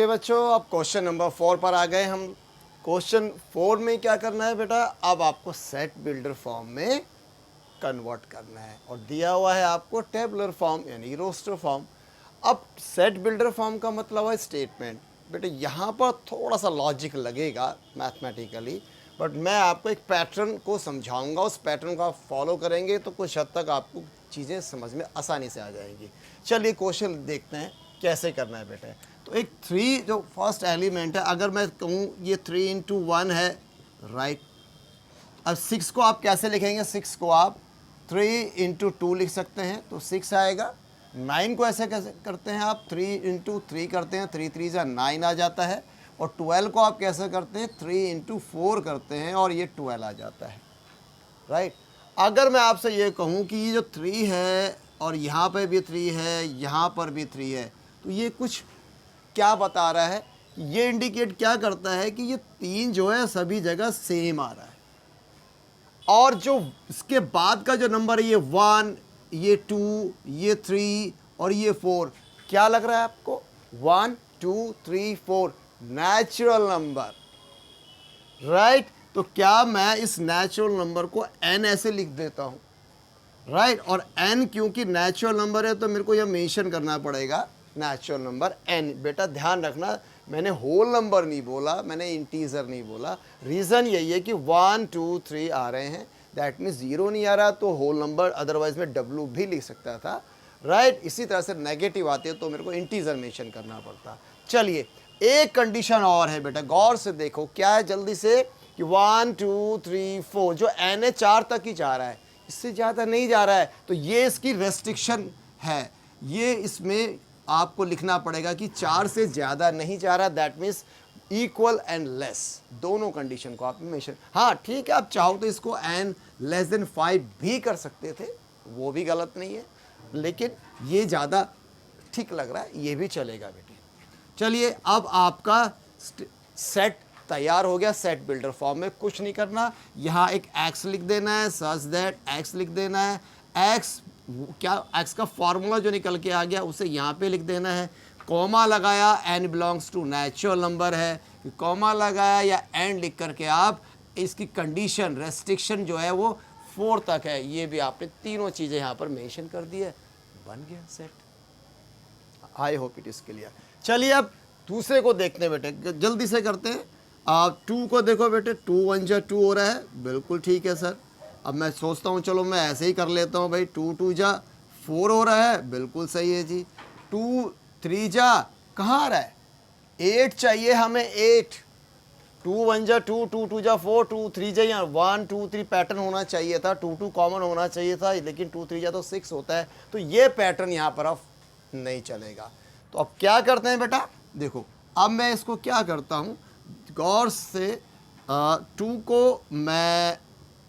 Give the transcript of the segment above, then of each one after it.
बच्चों, अब question number 4 पर आ गए हम। क्वेश्चन 4 में क्या करना है बेटा, अब आपको सेट बिल्डर फॉर्म में कन्वर्ट करना है और दिया हुआ है आपको टेबुलर फॉर्म यानी रोस्टर फॉर्म। अब सेट बिल्डर फॉर्म का मतलब है स्टेटमेंट। बेटा यहाँ पर थोड़ा सा लॉजिक लगेगा मैथमेटिकली, बट मैं आपको एक पैटर्न को समझाऊंगा, उस पैटर्न को आप फॉलो करेंगे तो कुछ हद तक आपको चीज़ें समझ में आसानी से आ जाएंगी। चलिए क्वेश्चन देखते हैं कैसे करना है बेटा। तो एक 3 जो फर्स्ट एलिमेंट है, अगर मैं कहूँ ये 3 इंटू 1 है, राइट। अब 6 को आप कैसे लिखेंगे, 6 को आप 3 इंटू 2 लिख सकते हैं तो 6 आएगा। 9 को ऐसे कैसे करते हैं आप, 3 इंटू 3 करते हैं, 3 3 जा 9 आ जाता है। और 12 को आप कैसे करते हैं, 3 इंटू 4 करते हैं और ये 12 आ जाता है, राइट। अगर मैं आपसे ये कहूँ कि ये जो 3 है और यहाँ पे भी 3 है, यहाँ पर भी 3 है, तो ये कुछ क्या बता रहा है, ये इंडिकेट क्या करता है कि ये 3 जो है सभी जगह सेम आ रहा है। और जो इसके बाद का जो नंबर है, ये 1, ये 2, ये 3 और ये 4, क्या लग रहा है आपको, 1 2 3 4 नेचुरल नंबर, राइट। तो क्या मैं इस नेचुरल नंबर को n ऐसे लिख देता हूँ, राइट। और n क्योंकि नेचुरल नंबर है तो मेरे को यह मेंशन करना पड़ेगा नेचुरल नंबर n। बेटा ध्यान रखना, मैंने होल नंबर नहीं बोला, मैंने इंटीजर नहीं बोला। रीज़न यही है कि 1 2 3 आ रहे हैं, दैट मीन्स 0 नहीं आ रहा तो होल नंबर, अदरवाइज मैं w भी लिख सकता था, राइट। इसी तरह से नेगेटिव आते हैं तो मेरे को इंटीजर मेंशन करना पड़ता। चलिए एक कंडीशन और है बेटा, गौर से देखो क्या है जल्दी से, कि 1 2 3 4 जो n है 4 तक ही जा रहा है, इससे ज़्यादा नहीं जा रहा है, तो ये इसकी रेस्ट्रिक्शन है। ये इसमें आपको लिखना पड़ेगा कि 4 से ज़्यादा नहीं जा रहा, that means equal and less, दोनों कंडीशन को आप मेंशन। हाँ ठीक है, आप चाहो तो इसको n लेस देन 5 भी कर सकते थे, वो भी गलत नहीं है, लेकिन ये ज़्यादा ठीक लग रहा है, ये भी चलेगा बेटे। चलिए अब आपका सेट तैयार हो गया। सेट बिल्डर फॉर्म में कुछ नहीं करना, यहाँ एक x लिख देना है, सच दैट x लिख देना है। x क्या, x का फॉर्मूला जो निकल के आ गया उसे यहाँ पे लिख देना है। कॉमा लगाया, n belongs to natural number है, कॉमा लगाया या एंड लिख करके आप इसकी कंडीशन रेस्ट्रिक्शन जो है वो 4 तक है, ये भी आपने तीनों चीज़ें यहाँ पर मेंशन कर दी है, बन गया set. I hope it is clear. चलिए अब दूसरे को देखते हैं बेटे, जल्दी से करते हैं। आप 2 को देखो बेटे, 2 1 जा 2 हो रहा है, बिल्कुल ठीक है सर। अब मैं सोचता हूँ चलो मैं ऐसे ही कर लेता हूँ भाई, 2 2 जा 4 हो रहा है, बिल्कुल सही है जी। 2 3 जा कहाँ आ रहा है, 8 चाहिए हमें, 8। 2 1 जा 2, 2 2 जा 4, 2 3 जा यहाँ 1 2 3 पैटर्न होना चाहिए था, 2 2 कॉमन होना चाहिए था, लेकिन 2 3 जा तो 6 होता है, तो ये पैटर्न यहाँ पर अब नहीं चलेगा। तो अब क्या करते हैं बेटा, देखो अब मैं इसको क्या करता हूँ, गौर से 2 को मैं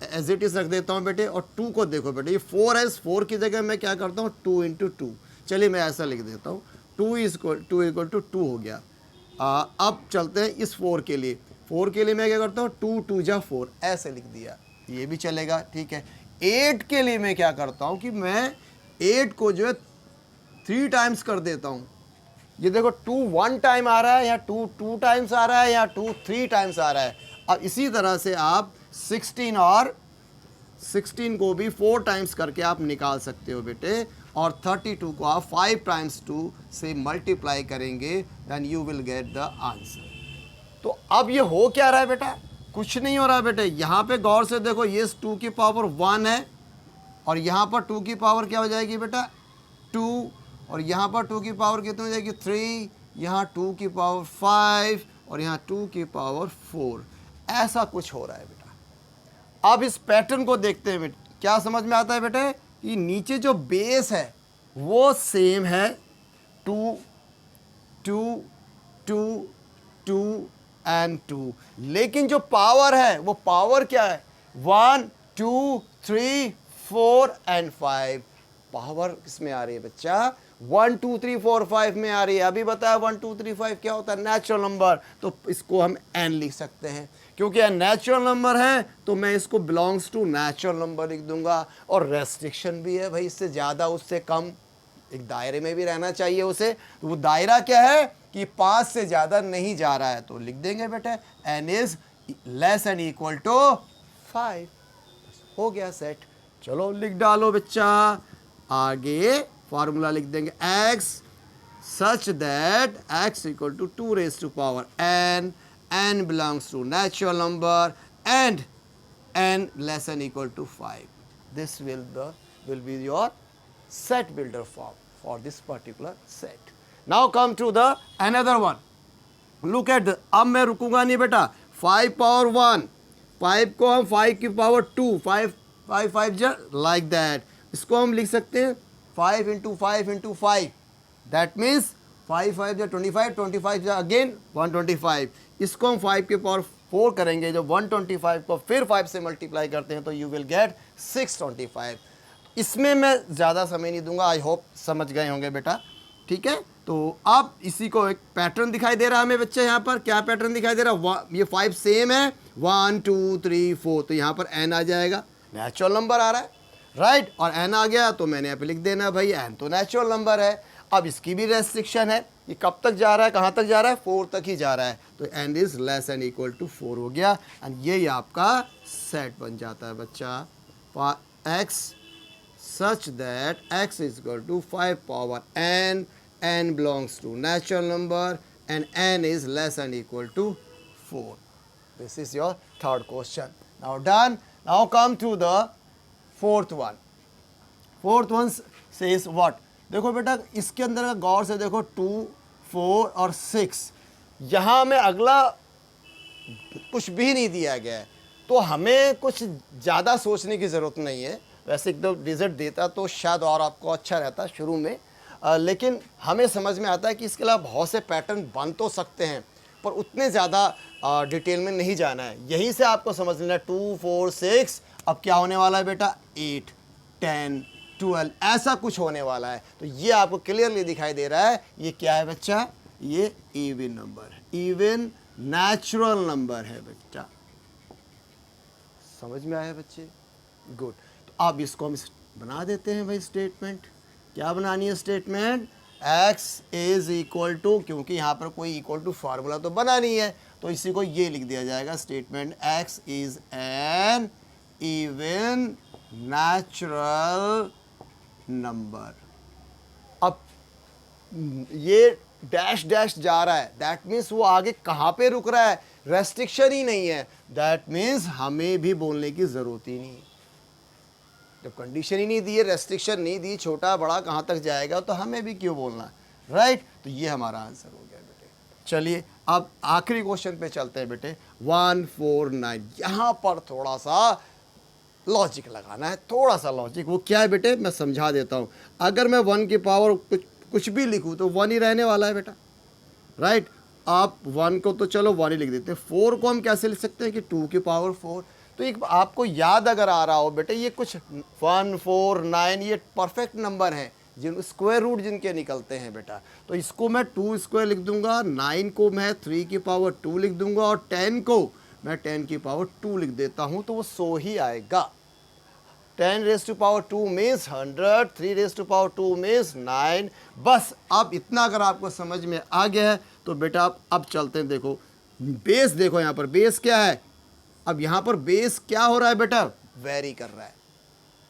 एज इट इज रख देता हूँ बेटे, और 2 को देखो बेटे, ये 4 है, इस 4 की जगह मैं क्या करता हूँ 2 इंटू 2। चलिए मैं ऐसा लिख देता हूँ, 2 इक्वल टू 2 हो गया। अब चलते हैं इस 4 के लिए, 4 के लिए मैं क्या करता हूँ 2 2 जा 4 ऐसे लिख दिया, ये भी चलेगा, ठीक है। 8 के लिए मैं क्या करता हूँ कि मैं 8 को जो है 3 टाइम्स कर देता हूँ। ये देखो 2 1 टाइम आ रहा है, या 2 2 टाइम्स आ रहा है, या 2 3 टाइम्स आ रहा है। अब इसी तरह से आप 16 और 16 को भी 4 टाइम्स करके आप निकाल सकते हो बेटे, और 32 को आप 5 टाइम्स 2 से मल्टीप्लाई करेंगे, then you will get the answer. तो अब ये हो क्या रहा है बेटा, कुछ नहीं हो रहा है बेटे। यहाँ पे गौर से देखो, ये 2 की पावर 1 है, और यहाँ पर 2 की पावर क्या हो जाएगी बेटा 2, और यहाँ पर 2 की पावर कितनी हो जाएगी 3, यहाँ 2 की पावर 5, और यहाँ 2 की पावर 4। ऐसा कुछ हो रहा है बेटा। अब इस पैटर्न को देखते हैं बेटे, क्या समझ में आता है बेटे, कि नीचे जो बेस है वो सेम है, 2 2 2 2 एंड 2, लेकिन जो पावर है वो पावर क्या है 1 2 3 4 एंड 5। पावर किसमें आ रही है बच्चा, 1 2 3 4 5 में आ रही है। अभी बताया 1 2 3 5 क्या होता है, नेचुरल नंबर, तो इसको हम n लिख सकते हैं। क्योंकि यह नेचुरल नंबर है तो मैं इसको बिलोंग्स टू नेचुरल नंबर लिख दूंगा। और रेस्ट्रिक्शन भी है भाई, इससे ज़्यादा उससे कम एक दायरे में भी रहना चाहिए उसे, तो वो दायरा क्या है कि 5 से ज़्यादा नहीं जा रहा है, तो लिख देंगे बेटा n is less and equal to 5। हो गया सेट। चलो लिख डालो बच्चा, आगे फार्मूला लिख देंगे x such that x equal to 2 raised to power n, n belongs to natural number and n less than equal to 5. This will be your set builder form for this particular set. Now come to the another one. Look at the, अब मैं रुकूंगा नहीं बेटा, 5 power 1, 5 को हम 5 की power 2, 5 5 5 जा like that, इसको हम लिख सकते हैं 5 इंटू 5 इंटू 5, दैट मीन्स 5 5 जा 25, 25 जा अगेन 125, इसको हम 5 की पावर 4 करेंगे, जब 125 को फिर 5 से मल्टीप्लाई करते हैं तो यू विल गेट 625। इसमें मैं ज़्यादा समय नहीं दूंगा, आई होप समझ गए होंगे बेटा, ठीक है। तो अब इसी को एक पैटर्न दिखाई दे रहा है हमें बच्चे, यहाँ पर क्या पैटर्न दिखाई दे रहा है, ये 5 सेम है, 1 2 3 4, तो यहाँ पर n आ जाएगा, नेचुरल नंबर आ रहा है, राइट, और n आ गया तो मैंने यहाँ पे लिख देना भाई n तो नेचुरल नंबर है। अब इसकी भी रेस्ट्रिक्शन है, ये कब तक जा रहा है, कहाँ तक जा रहा है, 4 तक ही जा रहा है, तो n is less and equal to 4 हो गया, एंड ये आपका सेट बन जाता है बच्चा, x such that x is equal to 5 power n, n belongs to natural number and n is less than equal to 4. This is your third question. Now done. Now come to the fourth one. Fourth one says what? देखो बेटा इसके अंदर का गौर से देखो 2 4 और 6, यहाँ में अगला कुछ भी नहीं दिया गया है, तो हमें कुछ ज़्यादा सोचने की ज़रूरत नहीं है। वैसे एकदम डिजिट देता तो शायद और आपको अच्छा रहता शुरू में, लेकिन हमें समझ में आता है कि इसके अलावा बहुत से पैटर्न बन तो सकते हैं, पर उतने ज़्यादा डिटेल में नहीं जाना है। यहीं से आपको समझ लेना है 2 4 6, अब क्या होने वाला है बेटा 8 10 12 ऐसा कुछ होने वाला है, तो ये आपको क्लियरली दिखाई दे रहा है, ये क्या है बच्चा, ये इवन नंबर है, इवन नेचुरल नंबर है बच्चा, समझ में आया बच्चे, गुड। तो अब इसको हम बना देते हैं भाई स्टेटमेंट, क्या बनानी है statement, x is equal to, क्योंकि यहाँ पर कोई इक्वल टू फार्मूला तो बना नहीं है, तो इसी को ये लिख दिया जाएगा statement, x is an even natural number. अब ये डैश डैश जा रहा है, दैट मीन्स वो आगे कहाँ पे रुक रहा है, रेस्ट्रिक्शन ही नहीं है, दैट मीन्स हमें भी बोलने की ज़रूरत ही नहीं। जब कंडीशन ही नहीं दी है, रेस्ट्रिक्शन नहीं दी, छोटा बड़ा कहाँ तक जाएगा, तो हमें भी क्यों बोलना, राइट। तो ये हमारा आंसर हो गया बेटे। चलिए अब आखिरी क्वेश्चन पे चलते हैं बेटे, 149। यहाँ पर थोड़ा सा लॉजिक लगाना है, थोड़ा सा लॉजिक, वो क्या है बेटे मैं समझा देता हूँ। अगर मैं 1 की पावर कुछ भी लिखूँ तो 1 ही रहने वाला है बेटा, राइट। आप 1 को तो चलो 1 ही लिख देते हैं, 4 को हम कैसे लिख सकते हैं कि 2 की पावर 4। तो एक आपको याद अगर आ रहा हो बेटे, ये कुछ 1 4 9 ये परफेक्ट नंबर हैं, जिन स्क्वायर रूट जिनके निकलते हैं बेटा, तो इसको मैं 2 स्क्वायर लिख दूंगा, 9 को मैं 3 की पावर 2 लिख दूंगा, और 10 को मैं 10 की पावर 2 लिख देता हूँ, तो वो 100 ही आएगा। 10 raise to power 2 means 100, 3 raise to power 2 means 9। बस अब इतना अगर आपको समझ में आ गया है तो बेटा आप अब चलते हैं, देखो बेस, देखो यहाँ पर बेस क्या है, अब यहाँ पर बेस क्या हो रहा है बेटा, वेरी कर रहा है,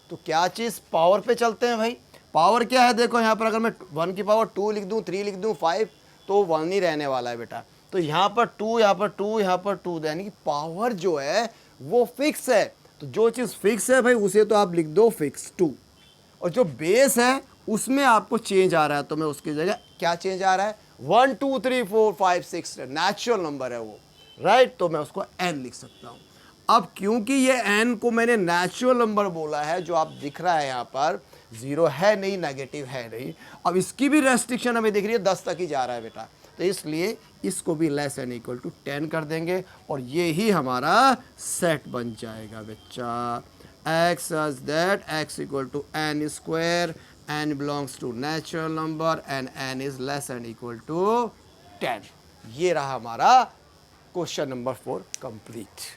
तो क्या चीज़ पावर पे चलते हैं भाई। पावर क्या है, देखो यहाँ पर अगर मैं 1 की पावर 2 लिख दूँ, 3 लिख दूँ, 5, तो 1 ही रहने वाला है बेटा। तो यहाँ पर 2, यहाँ पर 2, यहाँ पर 2, यानी कि पावर जो है वो फिक्स है, तो जो चीज़ फिक्स है भाई उसे तो आप लिख दो फिक्स 2, और जो बेस है उसमें आपको चेंज आ रहा है, तो मैं उसकी जगह क्या चेंज आ रहा है, 1 2 3 4 5 6 नेचुरल नंबर है वो, राइट, तो मैं उसको n लिख सकता हूँ। अब क्योंकि ये n को मैंने नेचुरल नंबर बोला है, जो आप दिख रहा है यहाँ पर 0 है नहीं, नेगेटिव है नहीं, अब इसकी भी रेस्ट्रिक्शन हमें दिख रही है 10 तक ही जा रहा है बेटा, तो इसलिए इसको भी लेस एंड इक्वल टू 10 कर देंगे, और ये ही हमारा सेट बन जाएगा बच्चा, x such that x equal to n square, n belongs to natural number and n is less and equal to 10। ये रहा हमारा क्वेश्चन नंबर 4 कंप्लीट।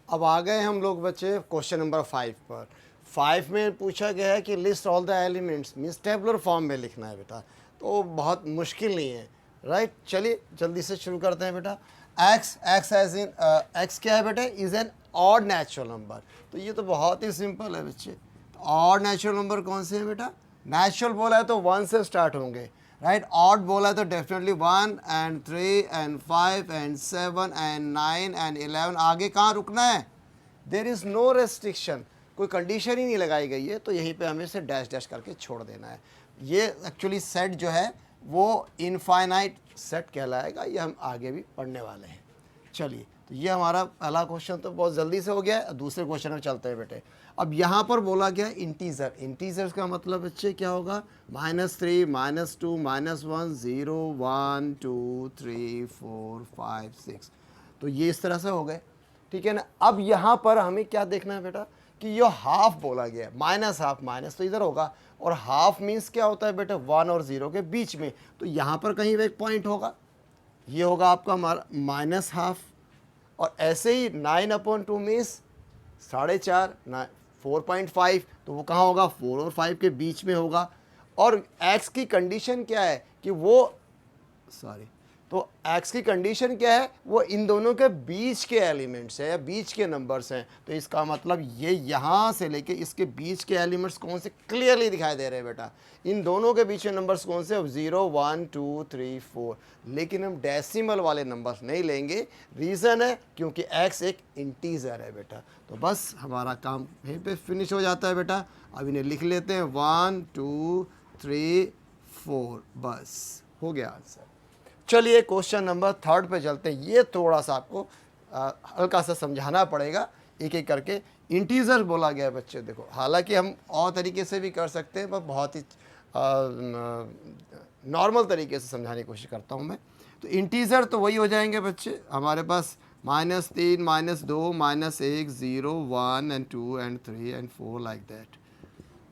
अब आ गए हम लोग बच्चे क्वेश्चन नंबर 5 पर। 5 में पूछा गया है कि list all the elements, means tabular form में लिखना है बेटा। तो बहुत मुश्किल नहीं है, राइट। चलिए जल्दी से शुरू करते हैं बेटा। एक्स एज इन एक्स क्या है बेटा, is an odd natural number. तो ये तो बहुत ही सिंपल है बच्चे। ऑड नेचुरल नंबर कौन से हैं बेटा, नेचुरल बोला है तो 1 से स्टार्ट होंगे, राइट। ऑड बोला है तो definitely 1 and 3 and 5 and 7 and 9 and 11, आगे कहाँ रुकना है, देर इज़ नो रेस्ट्रिक्शन, कोई कंडीशन ही नहीं लगाई गई है, तो यहीं पे हमें इसे डैश डैश करके छोड़ देना है। ये एक्चुअली सेट जो है वो इनफाइनाइट सेट कहलाएगा, ये हम आगे भी पढ़ने वाले हैं। चलिए, तो ये हमारा पहला क्वेश्चन तो बहुत जल्दी से हो गया है। दूसरे क्वेश्चन में चलते हैं बेटे। अब यहाँ पर बोला गया इंटीजर, इंटीजर्स का मतलब बच्चे क्या होगा, -3 -2 -1 0 1 2 3 4 5 6, तो ये इस तरह से हो गए, ठीक है ना। अब यहाँ पर हमें क्या देखना है बेटा कि ये हाफ बोला गया है, माइनस हाफ, माइनस तो इधर होगा, और हाफ मीन्स क्या होता है बेटा 1 और 0 के बीच में, तो यहाँ पर कहीं एक पॉइंट होगा, ये होगा आपका माइनस हाफ। और ऐसे ही 9/2 मीन्स 4.5, 4.5, तो वो कहाँ होगा, 4 और 5 के बीच में होगा। और x की कंडीशन क्या है कि वो तो x की कंडीशन क्या है, वो इन दोनों के बीच के एलिमेंट्स है या बीच के नंबर्स हैं। तो इसका मतलब ये यहाँ से लेके इसके बीच के एलिमेंट्स कौन से क्लियरली दिखाई दे रहे हैं बेटा, इन दोनों के बीच में नंबर्स कौन से, 0 1 2 3 4। लेकिन हम डेसिमल वाले नंबर्स नहीं लेंगे, रीज़न है क्योंकि x एक इंटीजर है बेटा। तो बस हमारा काम यहीं पे फिनिश हो जाता है बेटा। अब इन्हें लिख लेते हैं 1 2 3 4, बस हो गया आंसर। चलिए क्वेश्चन नंबर 3 पे चलते हैं। ये थोड़ा सा आपको हल्का सा समझाना पड़ेगा एक एक करके। इंटीजर बोला गया है बच्चे, देखो हालांकि हम और तरीके से भी कर सकते हैं, पर बहुत ही नॉर्मल तरीके से समझाने की कोशिश करता हूँ मैं। तो इंटीजर तो वही हो जाएंगे बच्चे हमारे पास, -3 -2 -1 0 1 and 2 and 3 and 4 like that,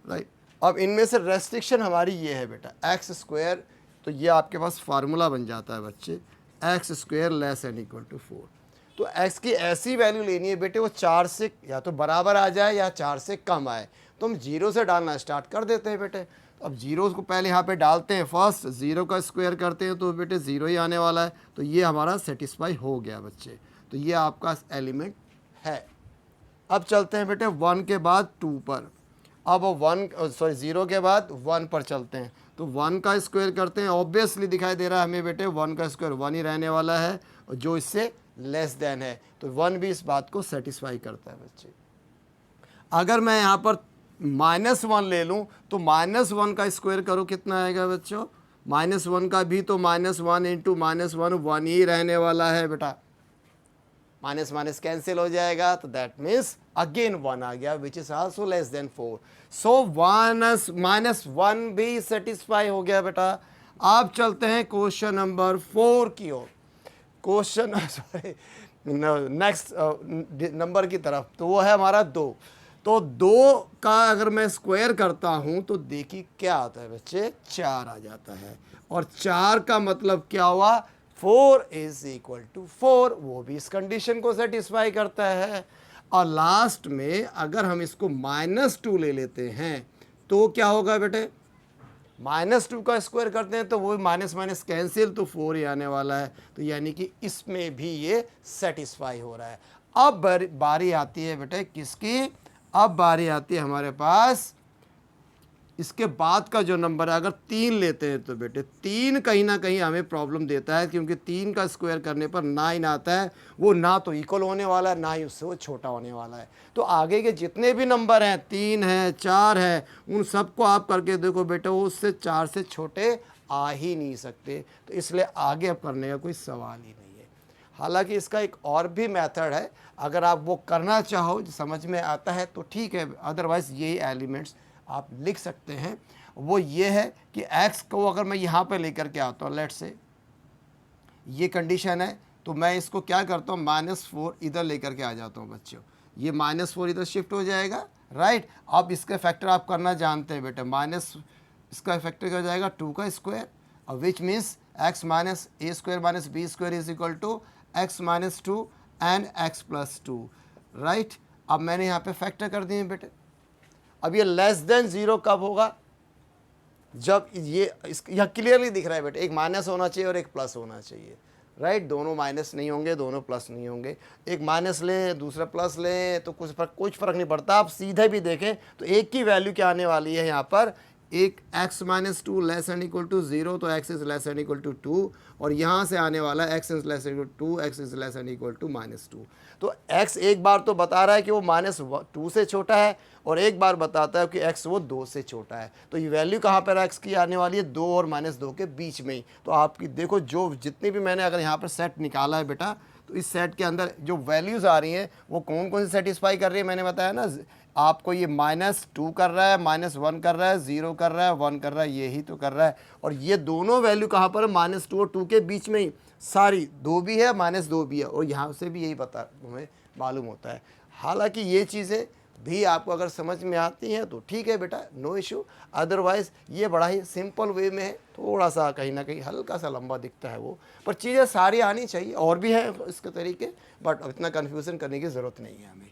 right. अब इनमें से रेस्ट्रिक्शन हमारी ये है बेटा, एक्स स्क्वायर, तो ये आपके पास फार्मूला बन जाता है बच्चे, x² less N equal to 4। तो x की ऐसी वैल्यू लेनी है बेटे वो 4 से या तो बराबर आ जाए या 4 से कम आए। तो हम 0 से डालना स्टार्ट कर देते हैं बेटे। तो अब 0 को पहले यहाँ पे डालते हैं, फर्स्ट 0 का स्क्वायर करते हैं तो बेटे 0 ही आने वाला है। तो ये हमारा सेटिस्फाई हो गया बच्चे, तो ये आपका एलिमेंट है। अब चलते हैं बेटे 1 के बाद 2 पर। अब 0 के बाद 1 पर चलते हैं। तो 1 का स्क्वायर करते हैं, ऑब्वियसली दिखाई दे रहा है हमें बेटे 1 का स्क्वायर 1 ही रहने वाला है, और जो इससे लेस देन है, तो 1 भी इस बात को सेटिस्फाई करता है बच्चे। अगर मैं यहाँ पर -1 ले लूँ तो -1 का स्क्वायर करो कितना आएगा बच्चों, -1 का भी तो -1 × -1 1 ही रहने वाला है बेटा, माइनस माइनस कैंसिल हो जाएगा, तो दैट मीन्स अगेन 1 आ गया which is also less than 4। सो -1 भी सेटिस्फाई हो गया बेटा। अब चलते हैं क्वेश्चन नंबर 4 की ओर, क्वेश्चन सॉरी नेक्स्ट नंबर की तरफ। तो वो है हमारा 2। तो 2 का अगर मैं स्क्वायर करता हूं तो देखिए क्या आता है बच्चे, 4 आ जाता है। और 4 का मतलब क्या हुआ, 4 = 4, वो भी इस कंडीशन को सेटिस्फाई करता है। और लास्ट में अगर हम इसको -2 ले लेते हैं तो क्या होगा बेटे, -2 का स्क्वायर करते हैं तो वो माइनस माइनस कैंसिल, तो 4 ही आने वाला है। तो यानी कि इसमें भी ये सेटिस्फाई हो रहा है। अब बारी आती है बेटे किसकी, अब बारी आती है हमारे पास इसके बाद का जो नंबर है। अगर 3 लेते हैं तो बेटे 3 कहीं ना कहीं हमें प्रॉब्लम देता है, क्योंकि 3 का स्क्वायर करने पर 9 आता है, वो ना तो इक्वल होने वाला है ना ही उससे वो छोटा होने वाला है। तो आगे के जितने भी नंबर हैं, 3 है 4 है, उन सबको आप करके देखो बेटे वो उससे 4 से छोटे आ ही नहीं सकते। तो इसलिए आगे अब करने का कोई सवाल ही नहीं है। हालांकि इसका एक और भी मेथड है, अगर आप वो करना चाहो, समझ में आता है तो ठीक है, अदरवाइज़ यही एलिमेंट्स आप लिख सकते हैं। वो ये है कि x को अगर मैं यहाँ पे लेकर के आता हूँ, लेट से ये कंडीशन है, तो मैं इसको क्या करता हूँ, -4 इधर लेकर के आ जाता हूँ बच्चों। ये -4 इधर शिफ्ट हो जाएगा, राइट। अब इसका फैक्टर आप करना जानते हैं बेटे, इसका फैक्टर क्या हो जाएगा, 2 का स्क्वायर, और which means x - a² - b² = x - 2 and x + 2, right. अब मैंने यहाँ पे फैक्टर कर दिए बेटे। अब ये लेस देन 0 कब होगा, जब ये यह क्लियरली दिख रहा है बेटा, एक माइनस होना चाहिए और एक प्लस होना चाहिए, राइट। दोनों माइनस नहीं होंगे, दोनों प्लस नहीं होंगे। एक माइनस लें कुछ प्लस लें तो कुछ फ़र्क नहीं पड़ता। आप सीधे भी देखें तो एक की वैल्यू क्या आने वाली है यहाँ पर, एक x minus two less and equal to 0 तो x is less and equal to 2, और यहाँ से आने वाला x is less and equal to 2, x is less and equal to -2। तो x एक बार तो बता रहा है कि वो -2 से छोटा है, और एक बार बताता है कि x वो 2 से छोटा है। तो ये वैल्यू कहाँ पर x की आने वाली है, 2 और -2 के बीच में ही। तो आपकी देखो जो जितनी भी मैंने अगर यहाँ पर सेट निकाला है बेटा, तो इस सेट के अंदर जो वैल्यूज़ आ रही हैं वो कौन कौन सी सेटिस्फाई कर रही है, मैंने बताया ना आपको। ये -2 कर रहा है, -1 कर रहा है, 0 कर रहा है, 1 कर रहा है, यही तो कर रहा है। और ये दोनों वैल्यू कहाँ पर है, -2 और 2 के बीच में ही सारी, 2 भी है -2 भी है, और यहाँ से भी यही पता हमें मालूम होता है। हालांकि ये चीज़ें भी आपको अगर समझ में आती हैं तो ठीक है बेटा, नो इशू। अदरवाइज़ ये बड़ा ही सिंपल वे में है, थोड़ा सा कहीं ना कहीं हल्का सा लंबा दिखता है वो, पर चीज़ें सारी आनी चाहिए। और भी हैं इसके तरीके, बट इतना कन्फ्यूज़न करने की ज़रूरत नहीं है हमें।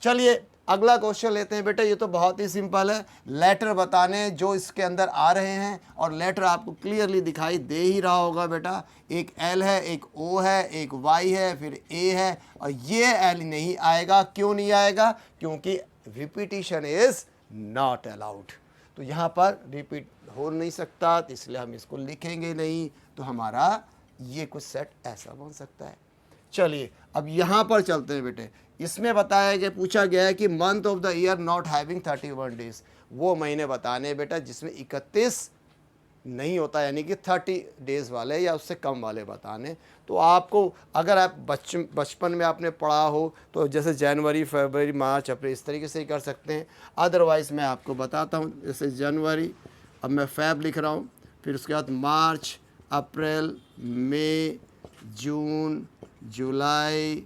चलिए अगला क्वेश्चन लेते हैं बेटा। ये तो बहुत ही सिंपल है, लेटर बताने जो इसके अंदर आ रहे हैं, और लेटर आपको क्लियरली दिखाई दे ही रहा होगा बेटा। एक L है, एक O है, एक Y है, फिर A है, और ये L नहीं आएगा। क्यों नहीं आएगा, क्योंकि रिपीटिशन इज नॉट अलाउड। तो यहाँ पर रिपीट हो नहीं सकता, तो इसलिए हम इसको लिखेंगे नहीं। तो हमारा ये कुछ सेट ऐसा बन सकता है। चलिए अब यहाँ पर चलते हैं बेटे। इसमें बताया गया, पूछा गया है कि month of the year not having 31 days, वो महीने बताने बेटा जिसमें 31 नहीं होता, यानी कि 30 डेज वाले या उससे कम वाले बताने। तो आपको अगर आप बचपन में आपने पढ़ा हो तो जैसे जनवरी, फरवरी, मार्च, अप्रैल इस तरीके से ही कर सकते हैं। अदरवाइज़ मैं आपको बताता हूँ, जैसे जनवरी, अब मैं फैब लिख रहा हूँ, फिर उसके बाद मार्च, अप्रैल, मई, जून, जुलाई,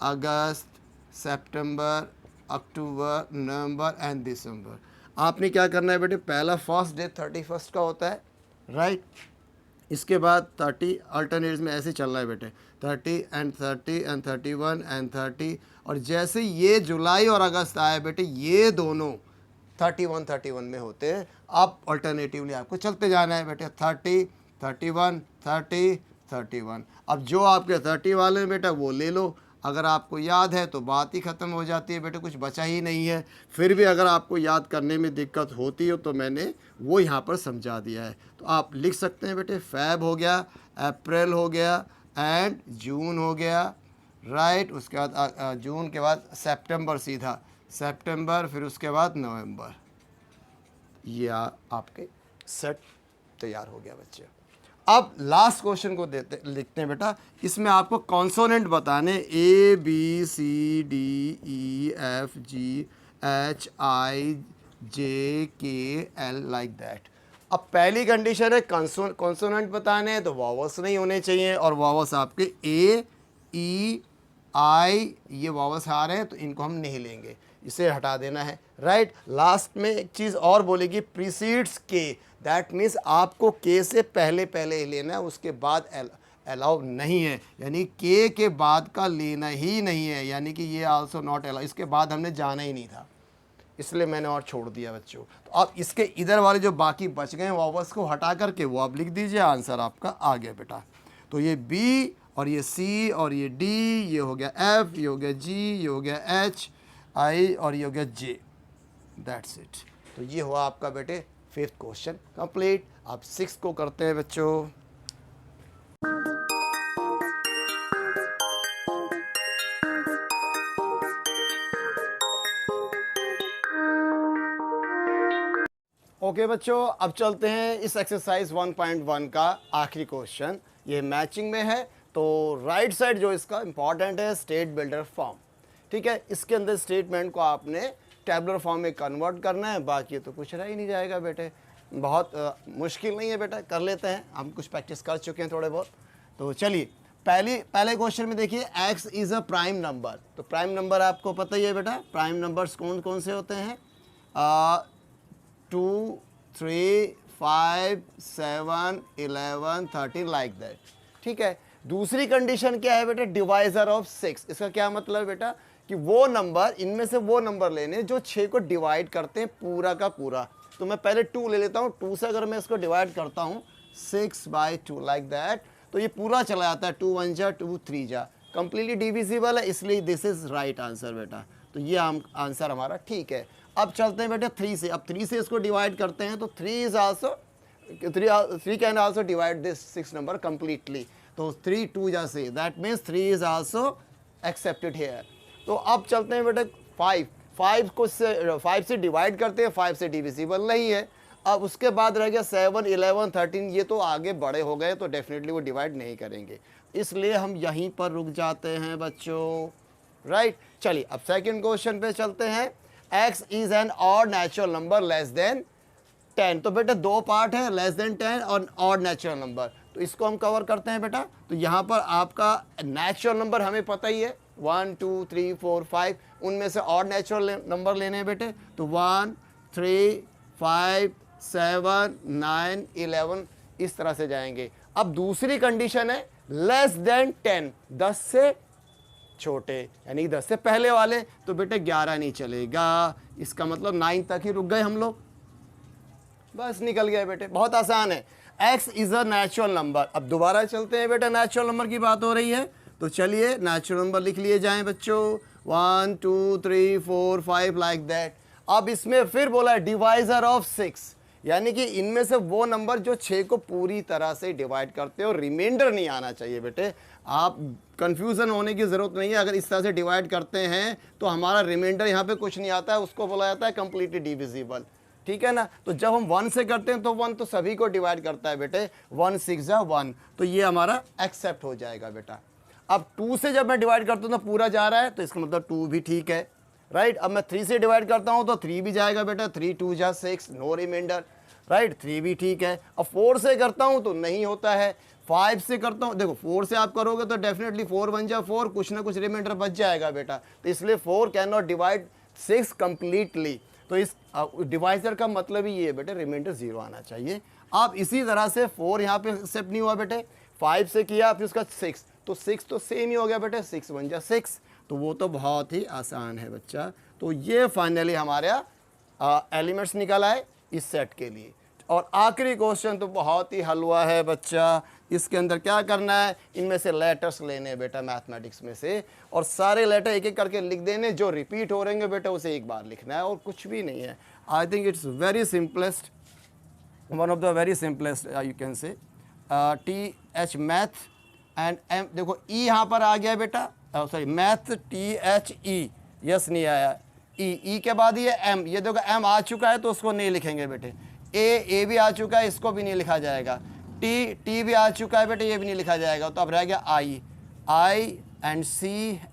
अगस्त, सितंबर, अक्टूबर, नवंबर एंड दिसंबर। आपने क्या करना है बेटे, पहला फर्स्ट डे 31 का होता है, राइट। इसके बाद 30 अल्टरनेट्स में ऐसे चल रहा है बेटे, 30 एंड 30 एंड 31 एंड 30। और जैसे ये जुलाई और अगस्त आए बेटे, ये दोनों 31 में होते हैं। अब अल्टरनेटिवली आपको चलते जाना है बेटे, 30, 31, 30, 31। अब जो आपके 30 वाले हैं बेटा वो ले लो। अगर आपको याद है तो बात ही ख़त्म हो जाती है बेटे, कुछ बचा ही नहीं है। फिर भी अगर आपको याद करने में दिक्कत होती हो तो मैंने वो यहाँ पर समझा दिया है। तो आप लिख सकते हैं बेटे, फैब हो गया, अप्रैल हो गया एंड जून हो गया, राइट। उसके बाद जून के बाद सितंबर, सीधा सितंबर, फिर उसके बाद नवंबर। ये आपके सेट तैयार हो गया बच्चे। अब लास्ट क्वेश्चन को लिखते हैं बेटा। इसमें आपको कॉन्सोनेंट बताने, A B C D E F G H I J K L like that. अब पहली कंडीशन है कॉन्सोनेंट बताने हैं तो वॉवल्स नहीं होने चाहिए, और वॉवल्स आपके A E I ये वॉवल्स आ रहे हैं तो इनको हम नहीं लेंगे, इसे हटा देना है, राइट। लास्ट में एक चीज़ और बोलेगी, प्रीसीड्स के, दैट मीन्स आपको के से पहले ही लेना है, उसके बाद अलाउ नहीं है, यानी के बाद का लेना ही नहीं है, यानी कि ये आल्सो नॉट अलाउ, इसके बाद हमने जाना ही नहीं था, इसलिए मैंने और छोड़ दिया बच्चों। तो अब इसके इधर वाले जो बाकी बच गए वॉवल्स को हटा करके वो आप लिख दीजिए, आंसर आपका आ गया बेटा। तो ये बी और ये सी और ये डी, ये हो गया एफ, ये हो गया जी, ये हो गया एच आई और ये हो गया जे, दैट्स इट। तो ये हुआ आपका बेटे 5th क्वेश्चन कंप्लीट। अब 6 को करते हैं बच्चों। ओके बच्चों, अब चलते हैं इस एक्सरसाइज 1.1 का आखिरी क्वेश्चन। ये मैचिंग में है, तो राइट साइड जो इसका इंपॉर्टेंट है, स्टेट बिल्डर फॉर्म, ठीक है। इसके अंदर स्टेटमेंट को आपने टैबुलर फॉर्म में कन्वर्ट करना है, बाकी तो कुछ रह ही नहीं जाएगा बेटे। बहुत मुश्किल नहीं है बेटा, कर लेते हैं, हम कुछ प्रैक्टिस कर चुके हैं थोड़े बहुत। तो चलिए पहले क्वेश्चन में देखिए, x is a prime number. तो प्राइम नंबर आपको पता ही है बेटा, प्राइम नंबर्स कौन कौन से होते हैं, 2, 3, 5, 7, 11, 13 लाइक दैट, ठीक है। दूसरी कंडीशन क्या है बेटा, डिवाइजर ऑफ 6। इसका क्या मतलब बेटा कि वो नंबर, इनमें से वो नंबर लेने जो 6 को डिवाइड करते हैं पूरा का पूरा। तो मैं पहले 2 ले लेता हूँ। 2 से अगर मैं इसको डिवाइड करता हूँ 6/2 लाइक दैट, तो ये पूरा चला जाता है। 2 1 जा 2 3 जा, कंप्लीटली डिविजिबल है, इसलिए दिस इज राइट आंसर बेटा। तो ये आंसर हमारा ठीक है। अब चलते हैं बेटा 3 से। अब 3 से इसको डिवाइड करते हैं तो 3 is also 3 can also divide this 6 number completely. तो 3 2 जा से, that means 3 is also accepted here. तो अब चलते हैं बेटा 5 से डिवाइड करते हैं, 5 से डिविजिबल नहीं है। अब उसके बाद रह गया 7 11 13, ये तो आगे बड़े हो गए तो डेफिनेटली वो डिवाइड नहीं करेंगे, इसलिए हम यहीं पर रुक जाते हैं बच्चों, राइट। चलिए अब सेकंड क्वेश्चन पे चलते हैं। x is an odd natural number less than 10। तो बेटा 2 पार्ट है, लेस देन 10 और ऑड नेचुरल नंबर, तो इसको हम कवर करते हैं बेटा। तो यहाँ पर आपका नेचुरल नंबर हमें पता ही है 1 2 3 4 5, उनमें से ऑड नेचुरल नंबर लेने हैं बेटे। तो 1 3 5 7 9 11 इस तरह से जाएंगे। अब दूसरी कंडीशन है लेस देन 10, 10 से छोटे, यानी 10 से पहले वाले, तो बेटे 11 नहीं चलेगा, इसका मतलब 9 तक ही रुक गए हम लोग, बस निकल गए बेटे, बहुत आसान है। x is a natural number. अब दोबारा चलते हैं बेटा, नेचुरल नंबर की बात हो रही है तो चलिए नेचुरल नंबर लिख लिए जाएं बच्चों, 1 2 3 4 5 लाइक दैट। अब इसमें फिर बोला है डिवाइजर ऑफ 6, यानी कि इनमें से वो नंबर जो 6 को पूरी तरह से डिवाइड करते हो, रिमाइंडर नहीं आना चाहिए बेटे। आप कंफ्यूजन होने की ज़रूरत नहीं है, अगर इस तरह से डिवाइड करते हैं तो हमारा रिमाइंडर यहाँ पे कुछ नहीं आता है, उसको बोला जाता है कंप्लीटली डिविजिबल, ठीक है ना। तो जब हम 1 से करते हैं तो 1 तो सभी को डिवाइड करता है बेटे, 1 6 जा 1, तो ये हमारा एक्सेप्ट हो जाएगा बेटा। अब 2 से जब मैं डिवाइड करता हूँ तो पूरा जा रहा है, तो इसका मतलब 2 भी ठीक है, राइट। अब मैं 3 से डिवाइड करता हूँ तो 3 भी जाएगा बेटा, 3 2 जा 6, नो रिमाइंडर, राइट, 3 भी ठीक है। अब 4 से करता हूँ तो नहीं होता है, 5 से करता हूँ, देखो 4 से आप करोगे तो डेफिनेटली 4 1 जा 4, कुछ ना कुछ रिमाइंडर बच जाएगा बेटा, तो इसलिए 4 कैन नॉट डिवाइड 6 कंप्लीटली। तो इस डिवाइजर का मतलब ही ये है बेटे, रिमाइंडर 0 आना चाहिए। अब इसी तरह से 4 यहाँ पे एक्सेप्ट नहीं हुआ बेटे, 5 से किया फिर उसका 6, तो 6 तो सेम ही हो गया बेटे, 6 1 जा 6, तो वो तो बहुत ही आसान है बच्चा। तो ये फाइनली हमारा एलिमेंट्स निकल आए इस सेट के लिए। और आखिरी क्वेश्चन तो बहुत ही हलवा है बच्चा, इसके अंदर क्या करना है, इनमें से लेटर्स लेने हैं बेटा मैथमेटिक्स में से, और सारे लेटर एक एक करके लिख देने, जो रिपीट हो रहेंगे बेटा उसे एक बार लिखना है, और कुछ भी नहीं है। I think it's very simplest, one of the very simplest you can say. TH math and M, देखो E यहाँ पर आ गया बेटा, सॉरी मैथ THE, यस नहीं आया, E के बाद ये M, ये देखो M आ चुका है तो उसको नहीं लिखेंगे बेटे। A भी आ चुका है, इसको भी नहीं लिखा जाएगा। T भी आ चुका है बेटे, ये भी नहीं लिखा जाएगा। तो अब रह गया I and C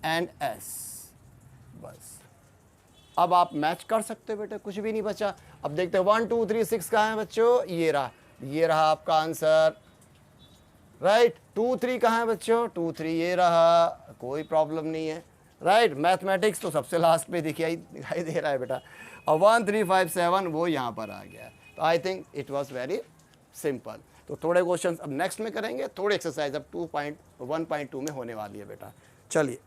and S, बस। अब आप मैच कर सकते हो बेटे, कुछ भी नहीं बचा। अब देखते हैं 1 2 3 6 कहाँ है बच्चों, ये रहा आपका आंसर, राइट। 2 3 कहाँ है बच्चों, 2 3 ये रहा, कोई प्रॉब्लम नहीं है, राइट। मैथमेटिक्स तो सबसे लास्ट पे दिखाई दे रहा है बेटा, और 1 3 5 7 वो यहाँ पर आ गया। तो I think it was very simple. तो थोड़े क्वेश्चन अब नेक्स्ट में करेंगे, थोड़े एक्सरसाइज अब 2.1.2 में होने वाली है बेटा। चलिए